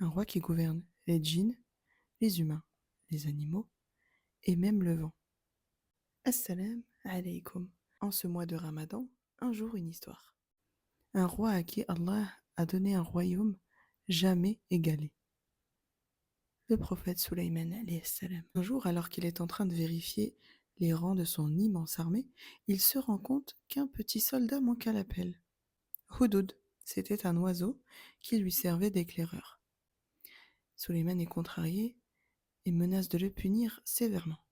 un roi qui gouverne les djinns, les humains, les animaux et même le vent. Assalam alaykoum. En ce mois de Ramadan, un jour une histoire. Un roi à qui Allah a donné un royaume jamais égalé. Le prophète Sulaiman alayhi salam. Un jour, alors qu'il est en train de vérifier les rangs de son immense armée, il se rend compte qu'un petit soldat manque à l'appel. Houdoud, c'était un oiseau qui lui servait d'éclaireur. Sulaiman est contrarié et menace de le punir sévèrement.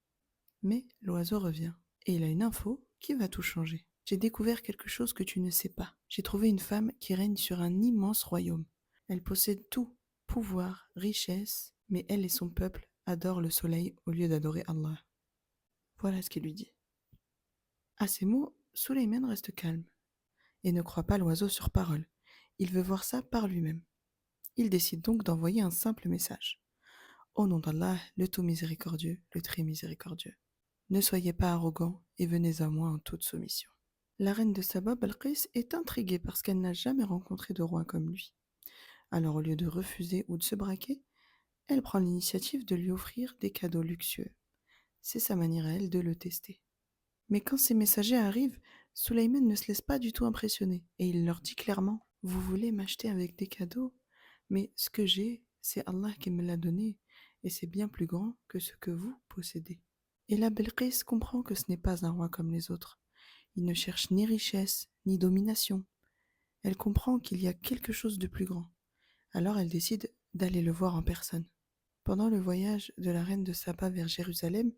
Mais l'oiseau revient et il a une info qui va tout changer. J'ai découvert quelque chose que tu ne sais pas. J'ai trouvé une femme qui règne sur un immense royaume. Elle possède tout, pouvoir, richesse, mais elle et son peuple adorent le soleil au lieu d'adorer Allah. Voilà ce qu'il lui dit. À ces mots, Sulayman reste calme et ne croit pas l'oiseau sur parole. Il veut voir ça par lui-même. Il décide donc d'envoyer un simple message. Au nom d'Allah, le tout miséricordieux, le très miséricordieux. Ne soyez pas arrogants et venez à moi en toute soumission. La reine de Saba, Balqis, est intriguée parce qu'elle n'a jamais rencontré de roi comme lui. Alors au lieu de refuser ou de se braquer, elle prend l'initiative de lui offrir des cadeaux luxueux. C'est sa manière à elle de le tester. Mais quand ces messagers arrivent, Sulayman ne se laisse pas du tout impressionner et il leur dit clairement: Vous voulez m'acheter avec des cadeaux, mais ce que j'ai, c'est Allah qui me l'a donné et c'est bien plus grand que ce que vous possédez. Et la Belqis comprend que ce n'est pas un roi comme les autres. Il ne cherche ni richesse, ni domination. Elle comprend qu'il y a quelque chose de plus grand. Alors elle décide d'aller le voir en personne. Pendant le voyage de la reine de Saba vers Jérusalem,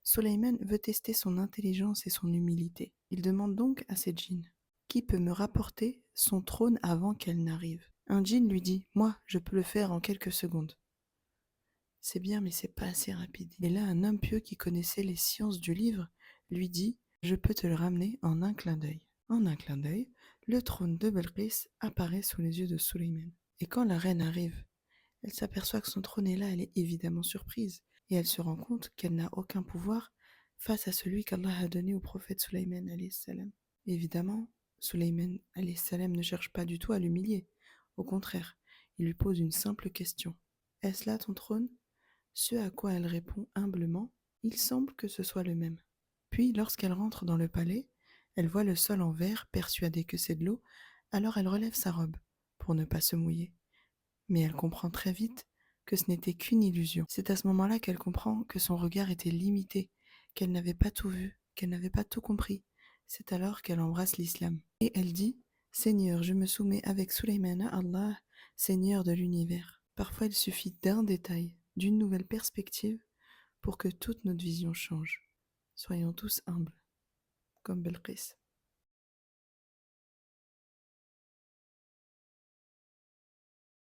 Sulayman veut tester son intelligence et son humilité. Il demande donc à ses djinns: Qui peut me rapporter son trône avant qu'elle n'arrive? Un djinn lui dit: Moi, je peux le faire en quelques secondes. C'est bien, mais c'est pas assez rapide. Et là, un homme pieux qui connaissait les sciences du livre lui dit: Je peux te le ramener en un clin d'œil. En un clin d'œil, le trône de Belqis apparaît sous les yeux de Sulayman. Et quand la reine arrive, elle s'aperçoit que son trône est là, elle est évidemment surprise, et elle se rend compte qu'elle n'a aucun pouvoir face à celui qu'Allah a donné au prophète Sulayman alayhi salam. Évidemment, Sulayman alayhi salam ne cherche pas du tout à l'humilier. Au contraire, il lui pose une simple question: Est-ce là ton trône? Ce à quoi elle répond humblement: Il semble que ce soit le même. Puis, lorsqu'elle rentre dans le palais, elle voit le sol en verre, persuadée que c'est de l'eau, alors elle relève sa robe pour ne pas se mouiller. Mais elle comprend très vite que ce n'était qu'une illusion. C'est à ce moment-là qu'elle comprend que son regard était limité, qu'elle n'avait pas tout vu, qu'elle n'avait pas tout compris. C'est alors qu'elle embrasse l'islam. Et elle dit: Seigneur, je me soumets avec Sulayman à Allah, Seigneur de l'univers. Parfois il suffit d'un détail, d'une nouvelle perspective, pour que toute notre vision change. Soyons tous humbles, comme Belqis.